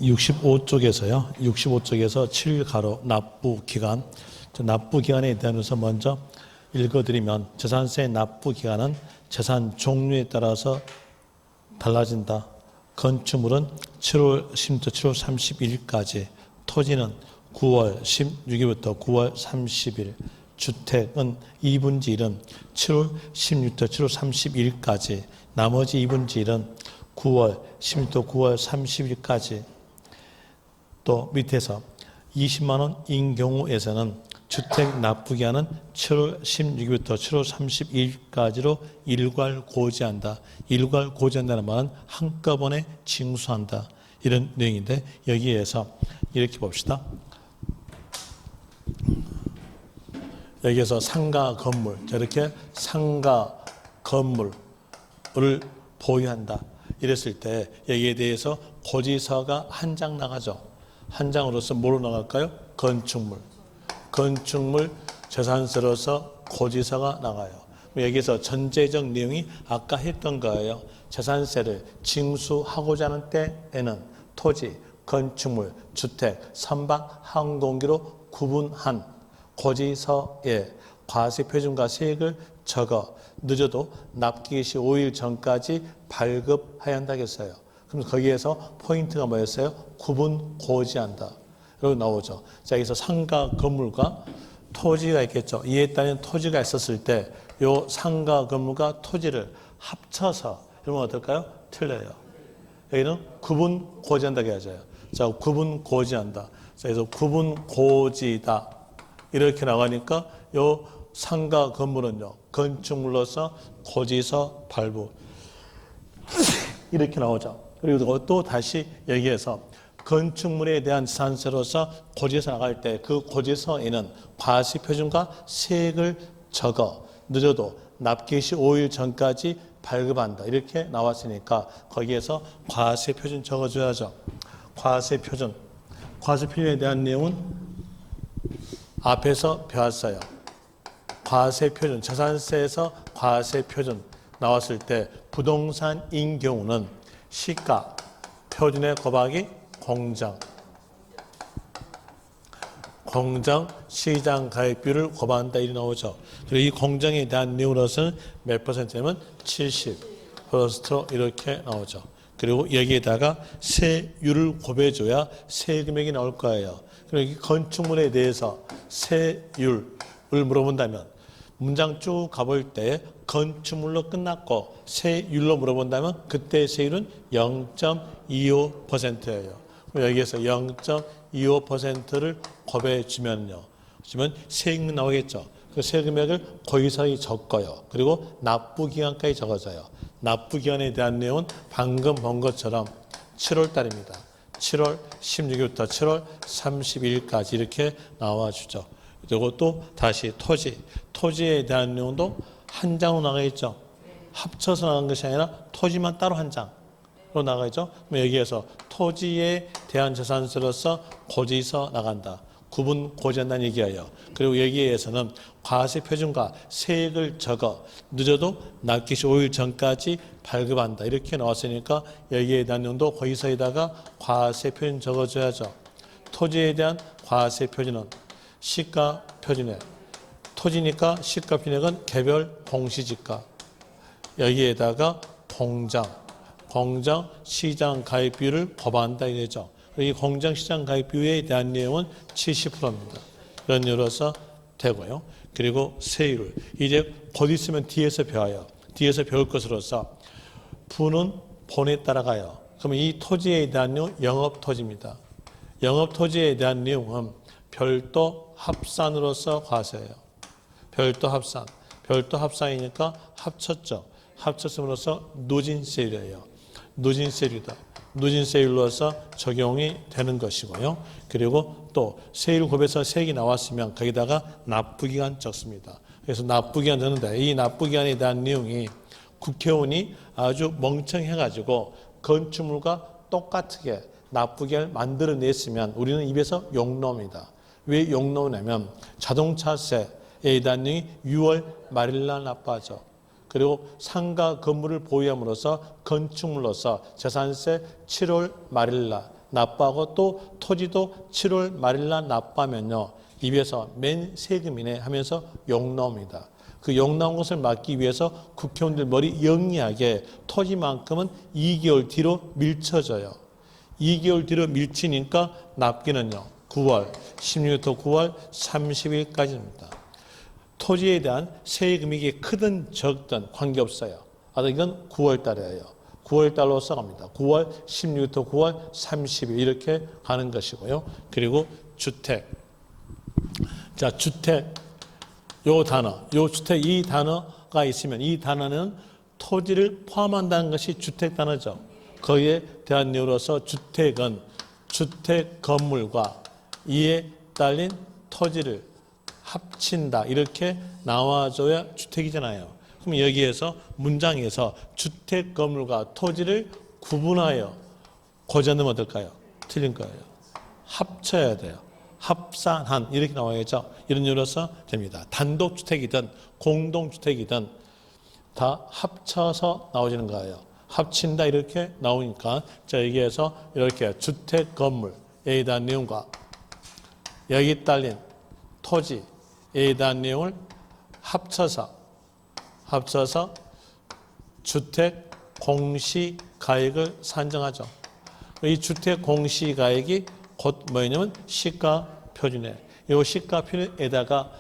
65쪽에서요. 65쪽에서 7가로 납부기간. 납부기간에 대해서 먼저 읽어드리면 재산세 납부기간은 재산 종류에 따라서 달라진다. 건축물은 7월 10일부터 7월 30일까지, 토지는 9월 16일부터 9월 30일, 주택은 2분지 1은 7월 16일부터 7월 30일까지, 나머지 2분지 1은 9월 16일부터 9월 30일까지. 또 밑에서 20만 원인 경우에서는 주택 납부기한은 7월 16일부터 7월 30일까지로 일괄고지한다. 일괄고지한다는 말은 한꺼번에 징수한다. 이런 내용인데 여기에서 이렇게 봅시다. 여기에서 상가 건물, 저렇게 상가 건물을 보유한다. 이랬을 때 여기에 대해서 고지서가 한 장 나가죠. 한 장으로서 뭐로 나갈까요? 건축물. 건축물 재산세로서 고지서가 나가요. 여기서 전제적 내용이 아까 했던 거예요. 재산세를 징수하고자 하는 때에는 토지, 건축물, 주택, 선박, 항공기로 구분한 고지서에 과세표준과 세액을 적어 늦어도 납기 시 5일 전까지 발급해야 한다고 했어요. 그럼 거기에서 포인트가 뭐였어요? 구분 고지한다. 이렇게 나오죠. 자, 여기서 상가 건물과 토지가 있겠죠. 이에 따른 토지가 있었을 때 요 상가 건물과 토지를 합쳐서 이러면 어떨까요? 틀려요. 여기는 구분 고지한다고 해야죠. 자, 구분 고지한다. 자, 그래서 구분 고지다. 이렇게 나가니까 요 상가 건물은요, 건축물로서 고지서 발부. 이렇게 나오죠. 그리고 또 다시 여기에서 건축물에 대한 재산세로서 고지서 나갈 때 그 고지서에는 과세표준과 세액을 적어 늦어도 납기 시 5일 전까지 발급한다. 이렇게 나왔으니까 거기에서 과세표준 적어줘야죠. 과세표준. 과세표준에 대한 내용은 앞에서 배웠어요. 과세표준, 재산세에서 과세표준 나왔을 때 부동산인 경우는 시가, 표준의 곱하기 공정, 시장 가액비율을 곱한다. 이리 나오죠. 그리고 이 공정에 대한 내용으로서는 몇 퍼센트냐면 70%로 이렇게 나오죠. 그리고 여기에다가 세율을 곱해줘야 세금액이 나올 거예요. 그리고 이 건축물에 대해서 세율을 물어본다면 문장 쭉 가볼 때 건축물로 끝났고 세율로 물어본다면 그때 세율은 0.25%예요. 여기에서 0.25%를 곱해주면요. 그러면 세금이 나오겠죠. 그 세금액을 고지서에 적어요. 그리고 납부기간까지 적어져요. 납부기간에 대한 내용은 방금 본 것처럼 7월 달입니다. 7월 16일부터 7월 30일까지 이렇게 나와주죠. 그리고 또 다시 토지에 대한 내용도 한 장으로 나가있죠. 합쳐서 나간 것이 아니라 토지만 따로 한 장으로 나가있죠. 여기에서 토지에 대한 재산세로서 고지서 나간다. 구분 고지한다는 얘기예요. 그리고 여기에서는 과세표준과 세액을 적어 늦어도 납기 시 5일 전까지 발급한다. 이렇게 나왔으니까 여기에 대한 내용도 고지서에다가 과세표준 적어줘야죠. 토지에 대한 과세표준은 시가 표준액, 토지니까 시가 표준액은 개별 공시지가, 여기에다가 공정 시장 가액비율을 곱한다 이거죠. 이 공정 시장 가액비율에 대한 내용은 70%입니다. 이런 이유로서 되고요. 그리고 세율, 이제 곧 있으면 뒤에서 배워요. 뒤에서 배울 것으로서 부는 본에 따라가요. 그러면 이 토지에 대한 내용 영업토지입니다. 영업토지에 대한 내용은 별도 합산으로서 과세예요. 별도 합산이니까 합쳤죠. 합쳤음으로써 누진세율이에요. 누진세율이다. 누진세율로서 적용이 되는 것이고요. 그리고 또 세율 곱해서 세액이 나왔으면 거기다가 납부기간 적습니다. 그래서 납부기간 적는데 이 납부기간에 대한 내용이 국회의원이 아주 멍청해가지고 건축물과 똑같게 납부기간을 만들어냈으면 우리는 입에서 욕나옵니다. 왜 욕나오냐면 자동차세에 대한 내용이 6월 말일날 납부하죠. 그리고 상가 건물을 보유함으로써 건축물로서 재산세 7월 말일날 납부하고 또 토지도 7월 말일날 납부하면요. 입에서 맨 세금이네 하면서 욕 나옵니다. 그 욕 나온 것을 막기 위해서 국회의원들 머리 영리하게 토지만큼은 2개월 뒤로 밀쳐져요. 2개월 뒤로 밀치니까 납기는요. 9월, 16일부터 9월 30일까지입니다. 토지에 대한 세금액이 크든 적든 관계없어요. 이건 9월 달이에요. 9월 달로 써갑니다. 9월 16일부터 9월 30일 이렇게 가는 것이고요. 그리고 주택. 자, 주택. 요 단어, 요 주택 이 단어가 있으면 이 단어는 토지를 포함한다는 것이 주택 단어죠. 거기에 대한 내용으로서 주택은 주택 건물과 이에 딸린 토지를 합친다. 이렇게 나와줘야 주택이잖아요. 그럼 여기에서 문장에서 주택 건물과 토지를 구분하여 고지 넣으면 어떨까요? 틀린 거예요. 합쳐야 돼요. 합산한 이렇게 나와야죠. 이런 이유로서 됩니다. 단독주택이든 공동주택이든 다 합쳐서 나오지는 거예요. 합친다 이렇게 나오니까 자 여기에서 이렇게 주택 건물에 대한 내용과 여기 딸린 토지에 대한 내용을 합쳐서 주택 공시가액을 산정하죠. 이 주택 공시가액이 곧 뭐냐면 시가표준에 이 시가표준에다가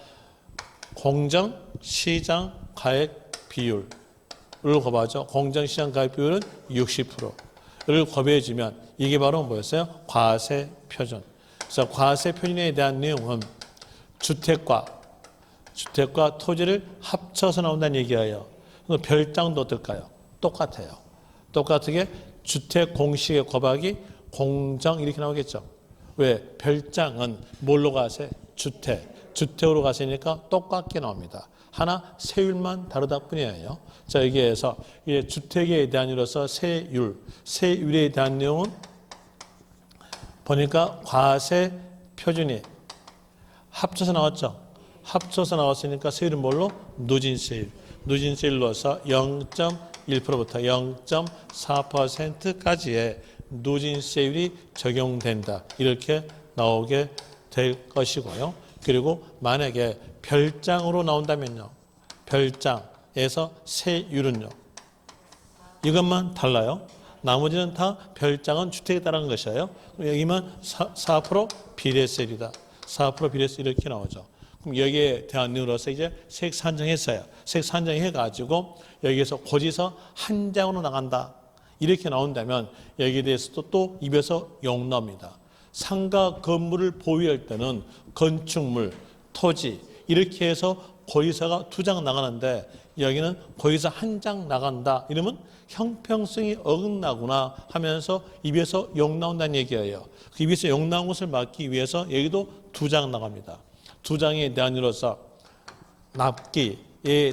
공정시장가액 비율을 곱하죠. 공정시장가액 비율은 60%를 곱해주면 이게 바로 뭐였어요? 과세표준. 그래서 과세표준에 대한 내용은 주택과 토지를 합쳐서 나온다는 얘기예요. 별장도 어떨까요? 똑같아요. 똑같게 주택 공시의 곱하기 공정 이렇게 나오겠죠. 왜? 별장은 뭘로 가세? 주택으로 가세니까 똑같게 나옵니다. 하나 세율만 다르다 뿐이에요. 자 여기에서 이제 주택에 대한 이로서 세율에 대한 내용은 보니까 과세 표준이 합쳐서 나왔죠. 합쳐서 나왔으니까 세율은 뭘로? 누진세율. 누진세율로서 0.1%부터 0.4%까지의 누진세율이 적용된다. 이렇게 나오게 될 것이고요. 그리고 만약에 별장으로 나온다면요. 별장에서 세율은요. 이것만 달라요. 나머지는 다 별장은 주택에 따른 것이에요. 여기만 4% 비례세율이다. 4% 비례세 이렇게 나오죠. 그럼 여기에 대한 내용으로서 이제 색 산정했어요. 색 산정해가지고 여기에서 고지서 한 장으로 나간다. 이렇게 나온다면 여기에 대해서도 또 입에서 욕 나옵니다. 상가 건물을 보유할 때는 건축물, 토지 이렇게 해서 고지서가 2장 나가는데 여기는 고지서 1장 나간다. 이러면 형평성이 어긋나구나 하면서 입에서 욕 나온다는 얘기예요. 그 입에서 욕 나온 것을 막기 위해서 여기도 2장 나갑니다. 2장에 대한 이유로서 납기에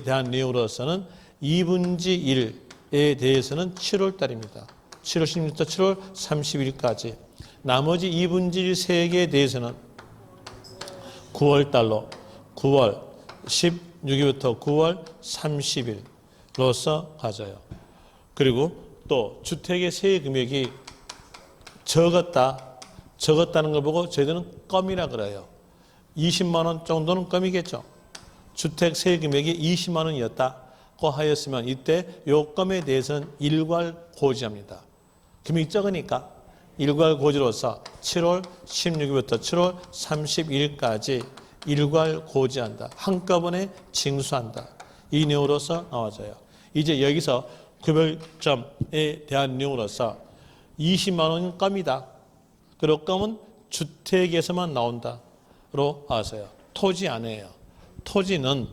대한 내용으로서는 2분지 1에 대해서는 7월 달입니다. 7월 16일부터 7월 30일까지. 나머지 2분지 1 3개에 대해서는 9월 달로 9월 16일부터 9월 30일로서 가져요. 그리고 또 주택의 세액 금액이 적었다는 걸 보고 저희들은 껌이라 그래요. 20만 원 정도는 껌이겠죠. 주택 세액 금액이 20만 원이었다고 하였으면 이때 요 껌에 대해서는 일괄고지합니다. 금액이 적으니까 일괄고지로서 7월 16일부터 7월 31일까지 일괄고지한다. 한꺼번에 징수한다. 이 내용으로서 나와져요. 이제 여기서 구별점에 대한 내용으로서 20만 원은 껌이다. 그리고 껌은 주택에서만 나온다로 아세요. 토지 아니에요. 토지는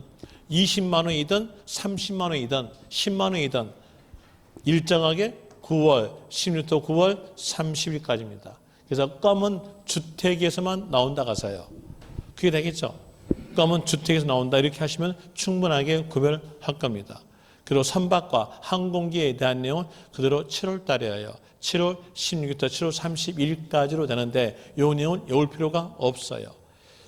20만 원이든 30만 원이든 10만 원이든 일정하게 9월 16일부터 9월 30일까지입니다. 그래서 껌은 주택에서만 나온다 가서요. 그게 되겠죠. 껌은 주택에서 나온다 이렇게 하시면 충분하게 구별할 겁니다. 그리고 선박과 항공기에 대한 내용은 그대로 7월 달이에요. 7월 16일부터 7월 31일까지로 되는데 이 내용은 외울 필요가 없어요.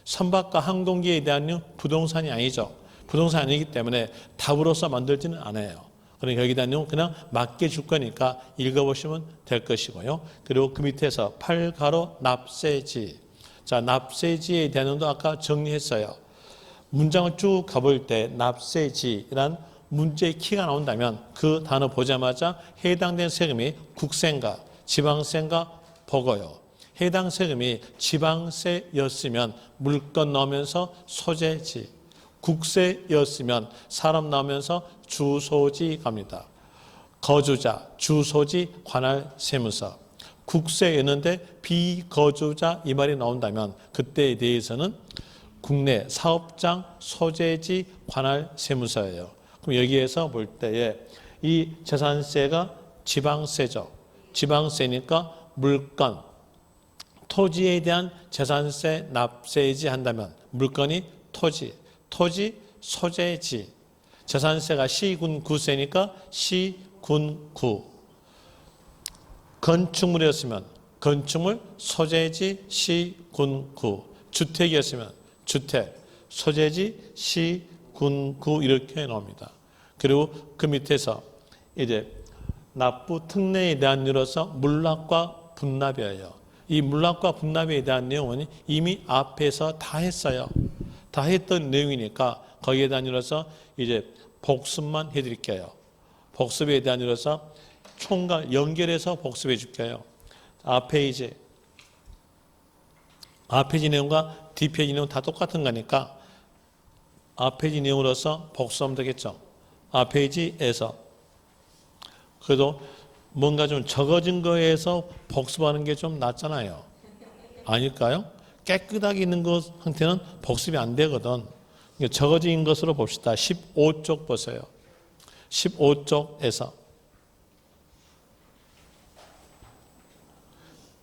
선박과 항공기에 대한 내용 부동산이 아니죠. 부동산이 아니기 때문에 답으로서 만들지는 않아요. 그러니까 여기다 내용 그냥 맞게 줄 거니까 읽어보시면 될 것이고요. 그리고 그 밑에서 8가로 납세지. 자, 납세지에 대한 내용도 아까 정리했어요. 문장을 쭉 가볼 때 납세지란 문제의 키가 나온다면 그 단어 보자마자 해당된 세금이 국세인가 지방세인가 보고요. 해당 세금이 지방세였으면 물건 넣으면서 소재지, 국세였으면 사람 나오면서 주소지 갑니다. 거주자, 주소지, 관할 세무서. 국세였는데 비거주자 이 말이 나온다면 그때에 대해서는 국내 사업장, 소재지, 관할 세무서예요. 그럼 여기에서 볼 때에 이 재산세가 지방세죠. 지방세니까 물건, 토지에 대한 재산세 납세지 한다면 물건이 토지, 소재지. 재산세가 시군구세니까 시군구. 건축물이었으면 건축물, 소재지, 시군구. 주택이었으면 주택, 소재지, 시군구 이렇게 나옵니다. 그리고 그 밑에서 이제 납부 특례에 대한 이유로서 물납과 분납이에요. 이 물납과 분납에 대한 내용은 이미 앞에서 다 했어요. 다 했던 내용이니까 거기에 대한 이유로서 이제 복습만 해드릴게요. 복습에 대한 이유로서 총괄 연결해서 복습해 줄게요. 앞페이지 내용과 뒷페이지 내용 다 똑같은 거니까 앞페이지 내용으로서 복습하면 되겠죠. 앞페이지에서 그래도 뭔가 좀 적어진 거에서 복습하는 게 좀 낫잖아요. 아닐까요? 깨끗하게 있는 것한테는 복습이 안 되거든. 적어진 것으로 봅시다. 15쪽 보세요. 15쪽에서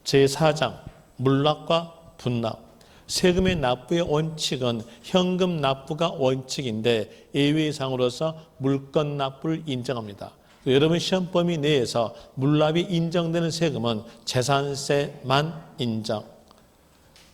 제4장 물납과 분납. 세금의 납부의 원칙은 현금 납부가 원칙인데 예외상으로서 물건 납부를 인정합니다. 여러분 시험 범위 내에서 물납이 인정되는 세금은 재산세만 인정.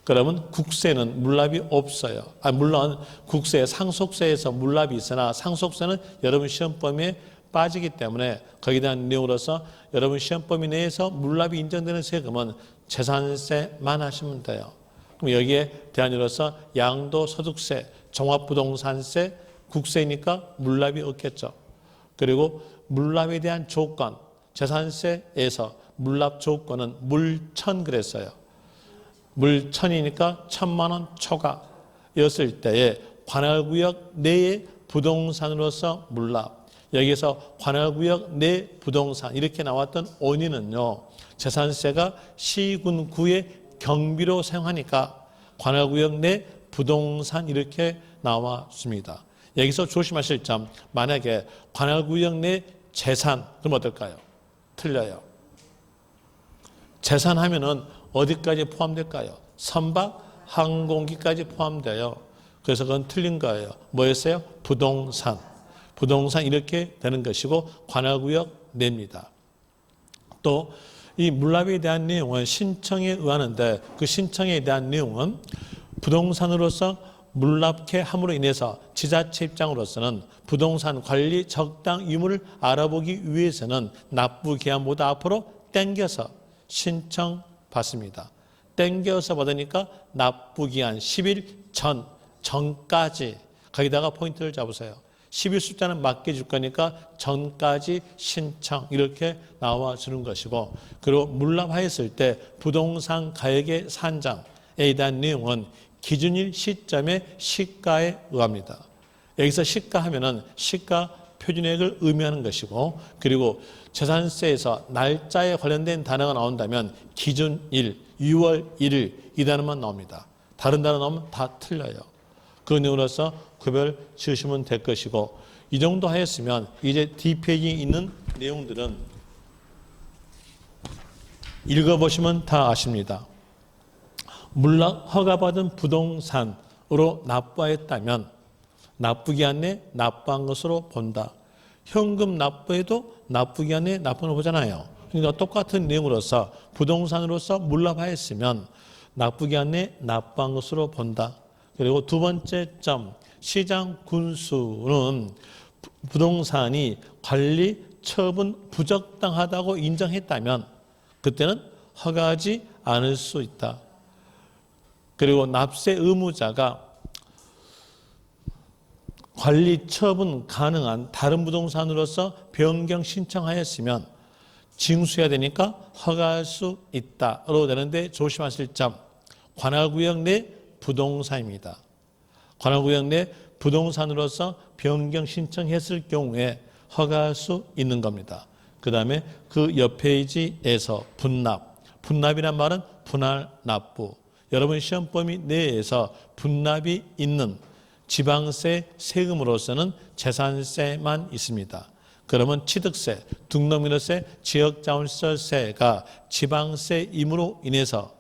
그러면 국세는 물납이 없어요. 물론 국세 상속세에서 물납이 있으나 상속세는 여러분 시험 범위에 빠지기 때문에 거기에 대한 내용으로서 여러분 시험 범위 내에서 물납이 인정되는 세금은 재산세만 하시면 돼요. 그럼 여기에 대한 이로서 양도소득세, 종합부동산세, 국세니까 물납이 없겠죠. 그리고 물납에 대한 조건, 재산세에서 물납 조건은 물천 그랬어요. 물천이니까 1,000만 원 초과였을 때에 관할구역 내의 부동산으로서 물납. 여기서 관할구역 내 부동산 이렇게 나왔던 원인은요. 재산세가 시군구의 경비로 사용하니까 관할구역 내 부동산 이렇게 나왔습니다. 여기서 조심하실 점, 만약에 관할구역 내 재산, 그럼 어떨까요? 틀려요. 재산하면은 어디까지 포함될까요? 선박, 항공기까지 포함돼요. 그래서 그건 틀린 거예요. 뭐였어요? 부동산. 부동산 이렇게 되는 것이고 관할구역 내입니다. 또 이 물납에 대한 내용은 신청에 의하는데 그 신청에 대한 내용은 부동산으로서 물납케 함으로 인해서 지자체 입장으로서는 부동산 관리 적당 의무를 알아보기 위해서는 납부 기한보다 앞으로 당겨서 신청받습니다. 당겨서 받으니까 납부 기한 10일 전까지 거기다가 포인트를 잡으세요. 10일 숫자는 맞게 줄 거니까 전까지 신청 이렇게 나와주는 것이고 그리고 물납하였을 때 부동산 가액의 산정에 대한 내용은 기준일 시점의 시가에 의합니다. 여기서 시가하면은 시가 표준액을 의미하는 것이고 그리고 재산세에서 날짜에 관련된 단어가 나온다면 기준일, 6월 1일 이 단어만 나옵니다. 다른 단어 나오면 다 틀려요. 그 내용으로서 구별 지으시면 될 것이고 이 정도 하였으면 이제 뒷페이지에 있는 내용들은 읽어보시면 다 아십니다. 물납 허가받은 부동산으로 납부하였다면 납부기한 내 납부한 것으로 본다. 현금 납부에도 납부기한 내 납부를 보잖아요. 그러니까 똑같은 내용으로서 부동산으로서 물납하였으면 납부기한 내 납부한 것으로 본다. 그리고 두 번째 점, 시장 군수는 부동산이 관리 처분 부적당하다고 인정했다면 그때는 허가하지 않을 수 있다. 그리고 납세 의무자가 관리 처분 가능한 다른 부동산으로서 변경 신청하였으면 징수해야 되니까 허가할 수 있다로 되는데 조심하실 점, 관할구역 내 부동산입니다. 관할구역 내 부동산으로서 변경 신청했을 경우에 허가할 수 있는 겁니다. 그 다음에 그 옆 페이지에서 분납이란 말은 분할 납부. 여러분 시험 범위 내에서 분납이 있는 지방세 세금으로서는 재산세만 있습니다. 그러면 취득세, 등록민호세, 지역자원시설세가 지방세임으로 인해서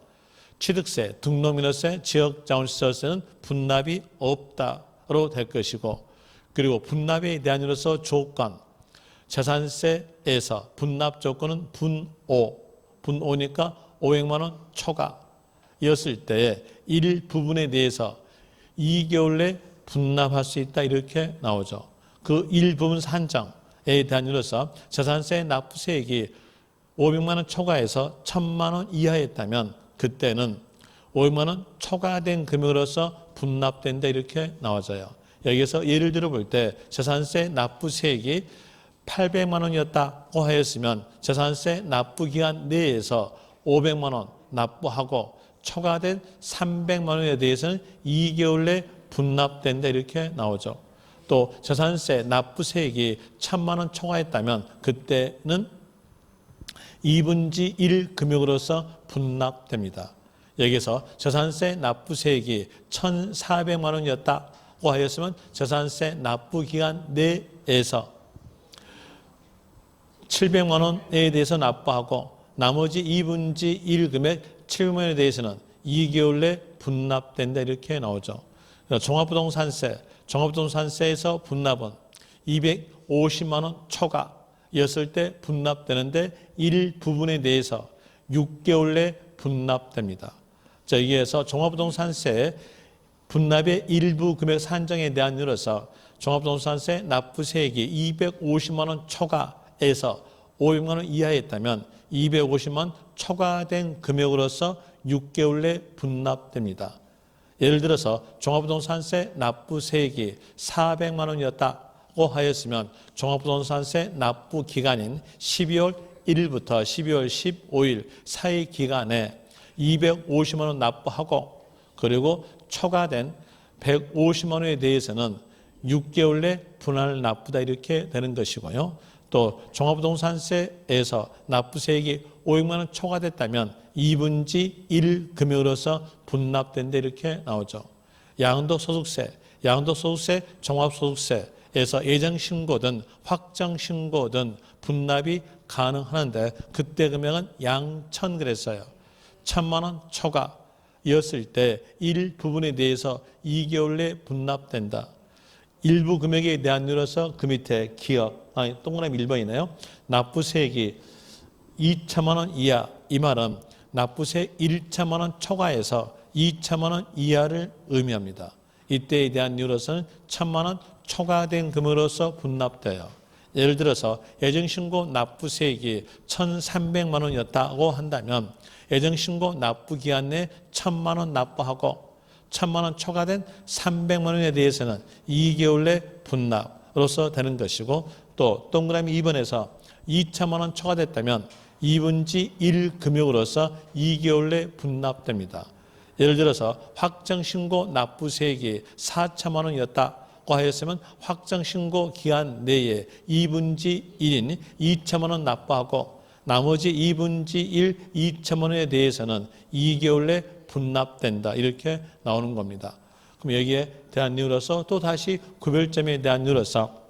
취득세, 등록민호세, 지역자원시설세는 분납이 없다로 될 것이고, 그리고 분납에 대한 이로서 조건, 재산세에서 분납 조건은 분오니까 500만 원 초과였을 때에 일부분에 대해서 2개월 내 분납할 수 있다 이렇게 나오죠. 그 일부분 산정에 대한 이로서 재산세 납부세액이 500만 원 초과해서 1000만 원 이하였다면 그때는 500만 원 초과된 금액으로서 분납된다 이렇게 나와져요. 여기서 예를 들어 볼 때 재산세 납부세액이 800만 원이었다고 하였으면 재산세 납부기간 내에서 500만 원 납부하고 초과된 300만 원에 대해서는 2개월 내 분납된다 이렇게 나오죠. 또 재산세 납부세액이 1000만 원 초과했다면 그때는 2분의 1 금액으로서 분납됩니다. 여기서 재산세 납부세액이 1,400만 원이었다고 하였으면 재산세 납부기간 내에서 700만 원에 대해서 납부하고 나머지 2분의 1 금액 700만 원에 대해서는 2개월 내 분납된다 이렇게 나오죠. 종합부동산세에서 분납은 250만 원 초과였을 때 분납되는데 일부분에 대해서 6개월 내 분납됩니다. 자, 여기에서 종합부동산세 분납의 일부 금액 산정에 대한 이유로서 종합부동산세 납부세액이 250만 원 초과에서 500만 원 이하였다면 250만 원 초과된 금액으로서 6개월 내 분납됩니다. 예를 들어서 종합부동산세 납부세액이 400만 원이었다고 하였으면 종합부동산세 납부 기간인 12월 1일부터 12월 15일 사이 기간에 250만 원 납부하고 그리고 초과된 150만 원에 대해서는 6개월 내 분할 납부다 이렇게 되는 것이고요. 또 종합부동산세에서 납부세액이 500만 원 초과됐다면 2분의 1 금액으로서 분납된다 이렇게 나오죠. 양도소득세, 종합소득세에서 예정신고든 확정신고든 분납이 가능하는데 그때 금액은 양천 그랬어요. 1000만 원 초과였을 때 일부분에 대해서 2개월 내 분납된다. 일부 금액에 대한 이유로서 그 밑에 동그라미 1번이네요. 납부세액이 2천만 원 이하, 이 말은 납부세 1천만 원 초과해서 2천만 원 이하를 의미합니다. 이때에 대한 이유로서는 1000만 원 초과된 금액으로서 분납돼요. 예를 들어서 예정신고 납부세액이 1,300만 원이었다고 한다면 예정신고 납부기간 내 1,000만 원 납부하고 1,000만 원 초과된 300만 원에 대해서는 2개월 내 분납으로서 되는 것이고 또 동그라미 2번에서 2천만 원 초과됐다면 2분의 1 금액으로서 2개월 내 분납됩니다. 예를 들어서 확정신고 납부세액이 4천만 원이었다고 하였으면 확정신고 기간 내에 2분의 1인 2천만 원 납부하고 나머지 2분의 1 2천만 원에 대해서는 2개월 내 분납된다 이렇게 나오는 겁니다. 그럼 여기에 대한 이유로서 또 다시 구별점에 대한 이유로서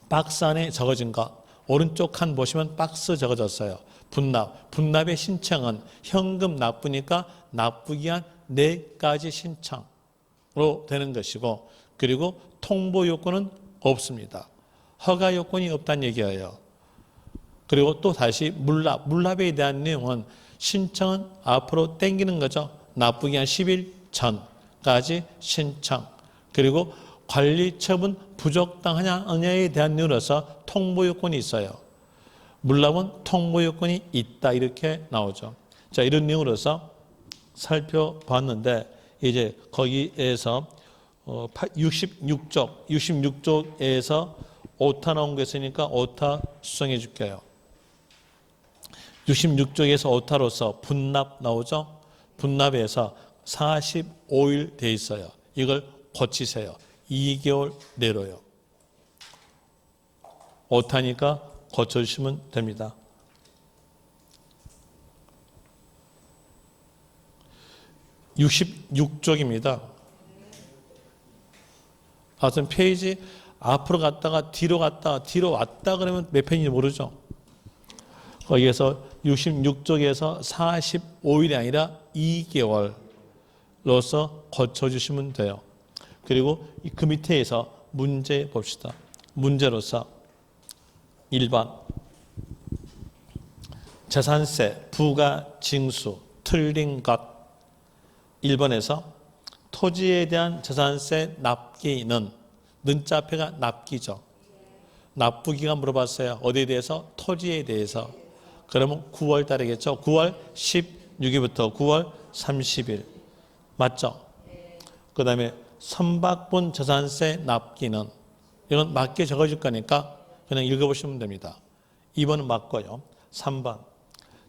박스 안에 적어진 것 오른쪽 칸 보시면 박스 적어졌어요. 분납의 신청은 현금 납부니까 납부기한 4가지 신청으로 되는 것이고 그리고 통보 요건은 없습니다. 허가 요건이 없다는 얘기예요. 그리고 또 다시 물납에 대한 내용은 신청은 앞으로 땡기는 거죠. 납부기한 10일 전까지 신청. 그리고 관리 처분 부적당하냐에 대한 내용으로서 통보 요건이 있어요. 물납은 통보 요건이 있다 이렇게 나오죠. 자, 이런 내용으로서 살펴봤는데 이제 거기에서 66쪽에서 오타 나온 게 있으니까 오타 수정해 줄게요. 66쪽에서 오타로서 분납 나오죠. 분납에서 45일 돼 있어요. 이걸 고치세요. 2개월 내로요. 오타니까 고쳐주시면 됩니다. 66쪽입니다. 하여튼 페이지 앞으로 갔다가 뒤로 갔다가 뒤로 왔다 그러면 몇 편인지 모르죠. 거기에서 66쪽에서 45일이 아니라 2개월로서 고쳐주시면 돼요. 그리고 그 밑에서 문제 봅시다. 문제로서 1번 재산세 부가 징수 틀린 것. 1번에서 토지에 대한 재산세 납기는 는자 앞에가 납기죠. 납부기가 물어봤어요. 어디에 대해서? 토지에 대해서. 그러면 9월 달이겠죠. 9월 16일부터 9월 30일. 맞죠? 그 다음에 선박분 재산세 납기는 이건 맞게 적어줄 거니까 그냥 읽어보시면 됩니다. 2번은 맞고요. 3번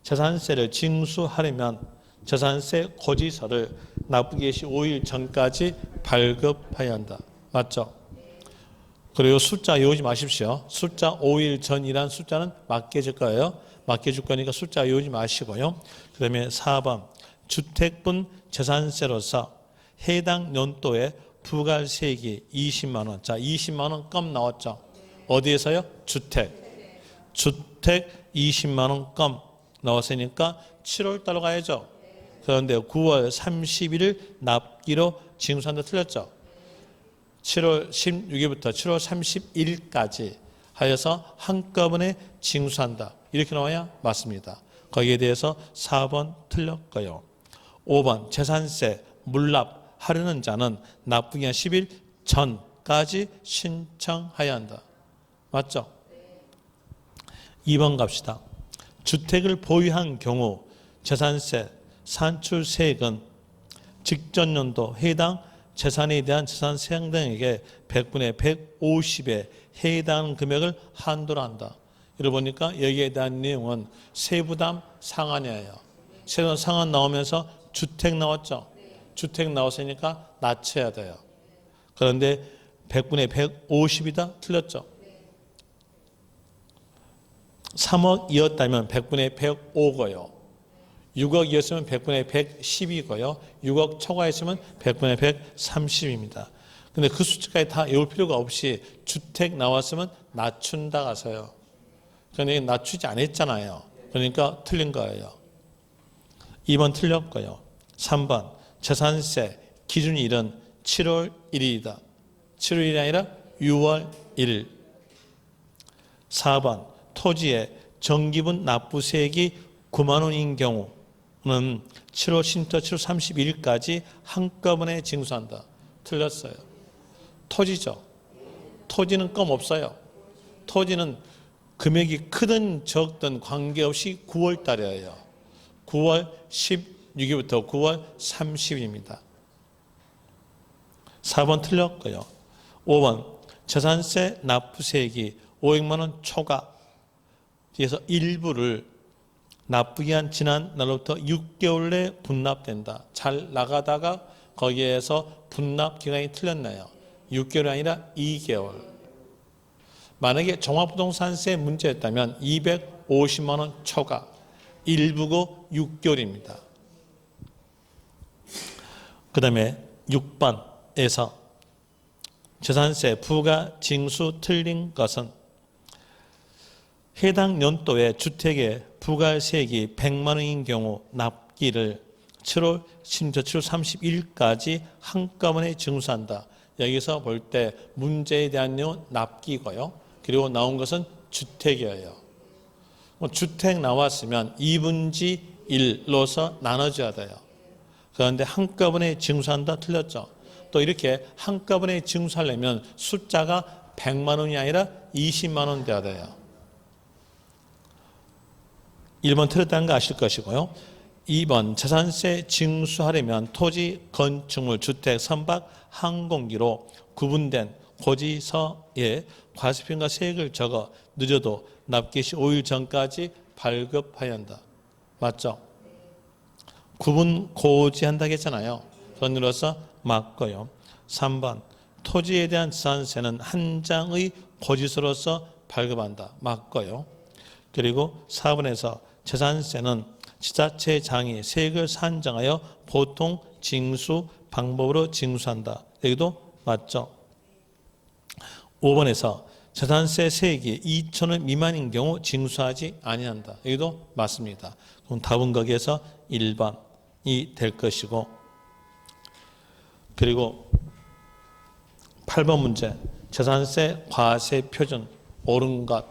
재산세를 징수하려면 재산세 고지서를 납부기 시 5일 전까지 발급해야 한다. 맞죠? 그리고 숫자 외우지 마십시오. 숫자 5일 전이란 숫자는 맞게 줄 거예요. 맞게 줄 거니까 숫자 외우지 마시고요. 그 다음에 4번 주택분 재산세로서 해당 연도에 부가세액이 20만 원. 자, 20만 원 껌 나왔죠. 어디에서요? 주택 20만 원 껌 나왔으니까 7월 달로 가야죠. 그런데 9월 31일 납기로 징수한다 틀렸죠. 7월 16일부터 7월 31일까지 하여서 한꺼번에 징수한다. 이렇게 나와야 맞습니다. 거기에 대해서 4번 틀렸고요. 5번 재산세 물납하려는 자는 납부기한 10일 전까지 신청해야 한다. 맞죠? 2번 갑시다. 주택을 보유한 경우 재산세 산출세액은 직전 연도 해당 재산에 대한 재산세 행등에게 100분의 150에 해당 금액을 한도로 한다. 이러 보니까 여기에 대한 내용은 세부담 상한이에요. 세부담 상한 나오면서 주택 나왔죠. 주택 나왔으니까 낮춰야 돼요. 그런데 100분의 150이다? 틀렸죠. 3억이었다면 100분의 105고요. 6억이었으면 100분의 110이고요. 6억 초과했으면 100분의 130입니다. 근데 그 숫자까지 다 외울 필요가 없이 주택 나왔으면 낮춘다 가서요. 그런데 낮추지 않았잖아요. 그러니까 틀린 거예요. 2번 틀렸고요. 3번 재산세 기준일은 7월 1일이다. 7월 1일이 아니라 6월 1일. 4번 토지에 정기분 납부세액이 9만 원인 경우는 7월 10일부터 7월 31일까지 한꺼번에 징수한다. 틀렸어요. 토지죠. 토지는 껌 없어요. 토지는 금액이 크든 적든 관계없이 9월 달이에요. 9월 16일부터 9월 30일입니다. 4번 틀렸고요. 5번 재산세 납부세액이 500만 원 초과 뒤에서 일부를 납부기한 지난 날로부터 6개월 내에 분납된다. 잘 나가다가 거기에서 분납 기간이 틀렸나요? 6개월이 아니라 2개월. 만약에 종합부동산세 문제였다면 250만 원 초과, 일부고 6개월입니다. 그 다음에 6번에서 재산세 부가 징수 틀린 것은 해당 연도에 주택의 부가세액이 100만 원인 경우 납기를 7월 30일까지 한꺼번에 징수한다. 여기서 볼 때 문제에 대한 내용은 납기고요. 그리고 나온 것은 주택이에요. 주택 나왔으면 2분지 1로서 나눠줘야 돼요. 그런데 한꺼번에 징수한다 틀렸죠. 또 이렇게 한꺼번에 징수하려면 숫자가 100만 원이 아니라 20만 원 돼야 돼요. 1번 틀렸다는 거 아실 것이고요. 2번 재산세 징수하려면 토지, 건축물, 주택, 선박, 항공기로 구분된 고지서에 과세표준과 세액을 적어 늦어도 납기 시 5일 전까지 발급해야 한다. 맞죠? 구분 고지한다고 했잖아요. 그런으로서 맞고요. 3번 토지에 대한 재산세는 한 장의 고지서로서 발급한다. 맞고요. 그리고 4번에서 재산세는 지자체장이 세액을 산정하여 보통 징수 방법으로 징수한다. 여기도 맞죠? 5번에서 재산세 세액이 2,000원 미만인 경우 징수하지 아니한다. 여기도 맞습니다. 그럼 답은 거기에서 1번이 될 것이고, 그리고 8번 문제 재산세 과세 표준 옳은 것.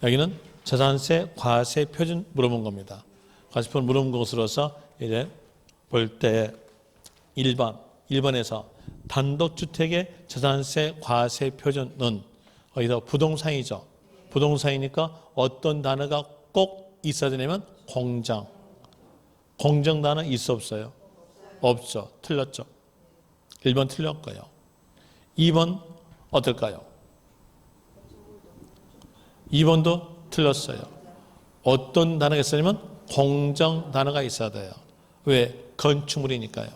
여기는 재산세 과세 표준 물어본 겁니다. 과세 표준 물어본 것으로서 이제 볼 때 1번에서 단독주택의 재산세 과세 표준은 어디서 부동산이죠. 부동산이니까 어떤 단어가 꼭 있어야 되냐면 공정. 공정 단어 있어 없어요? 없죠. 틀렸죠. 1번 틀렸고요. 2번 어떨까요? 2번도 틀렸어요. 어떤 단어가 있으냐면 공정 단어가 있어야 돼요. 왜? 건축물이니까요.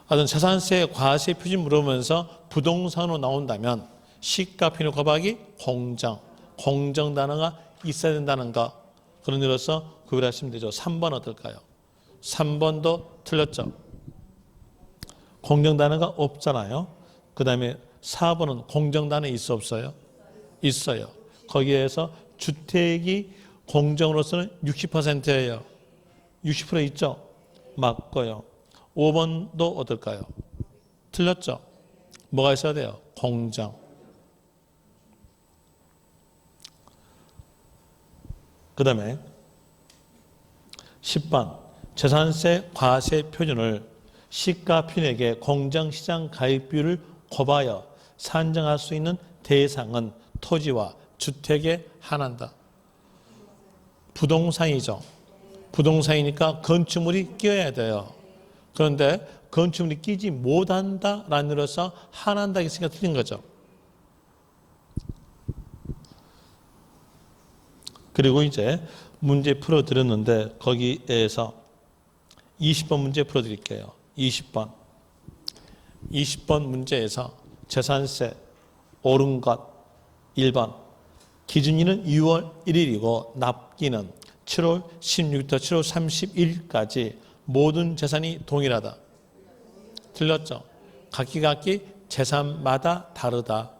어떤 재산세 과세 표준 물어보면서 부동산으로 나온다면 시가 편의 곱하기 공정. 공정 단어가 있어야 된다는 거. 그런 의미로서 구별하시면 되죠. 3번 어떨까요? 3번도 틀렸죠. 공정 단어가 없잖아요. 그 다음에 4번은 공정 단어 있어 없어요? 있어요. 거기에서 주택이 공정으로서는 60%예요. 60% 있죠? 맞고요. 5번도 어떨까요? 틀렸죠? 뭐가 있어야 돼요? 공정. 그 다음에 10번 재산세 과세 표준을 시가편액의 공정시장 가입비율을 곱하여 산정할 수 있는 대상은 토지와 주택에 한한다. 부동산이죠. 부동산이니까 건축물이 끼어야 돼요. 그런데 건축물이 끼지 못한다라는 의미로서 한한다 했으니까 틀린 거죠. 그리고 이제 문제 풀어드렸는데 거기에서 20번 문제 풀어드릴게요. 20번 문제에서 재산세 옳은 것 1번 기준일은 6월 1일이고 납기는 7월 16일부터 7월 31일까지 모든 재산이 동일하다. 틀렸죠? 각기 재산마다 다르다.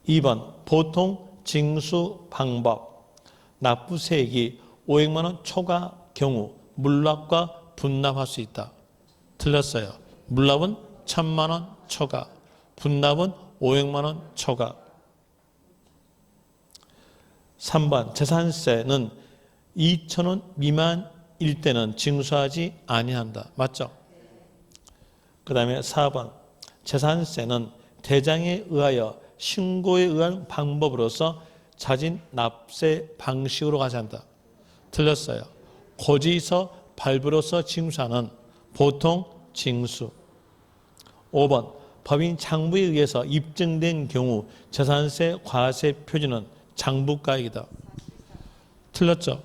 2번 보통 징수 방법 납부세액이 500만 원 초과 경우 물납과 분납할 수 있다. 틀렸어요. 물납은 1,000만 원 초과, 분납은 500만 원 초과. 3번 재산세는 2,000원 미만일 때는 징수하지 아니한다. 맞죠? 그 다음에 4번 재산세는 대장에 의하여 신고에 의한 방법으로서 자진 납세 방식으로 가져간다. 틀렸어요. 고지서 발부로서 징수하는 보통 징수. 5번 법인 장부에 의해서 입증된 경우 재산세 과세 표준은 장부가액이다. 틀렸죠?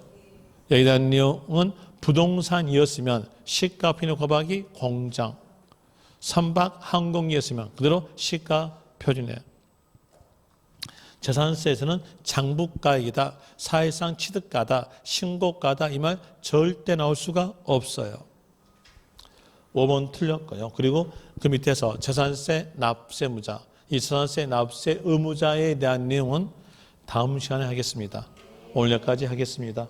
여기에 대한 내용은 부동산이었으면 시가편의 곱하기 공정, 선박 항공이었으면 그대로 시가 표준이에요. 재산세에서는 장부가액이다, 사실상 취득가다, 신고가다 이 말 절대 나올 수가 없어요. 5번 틀렸고요. 그리고 그 밑에서 재산세 납세무자, 이 재산세 납세 의무자에 대한 내용은 다음 시간에 하겠습니다. 오늘 여기까지 하겠습니다.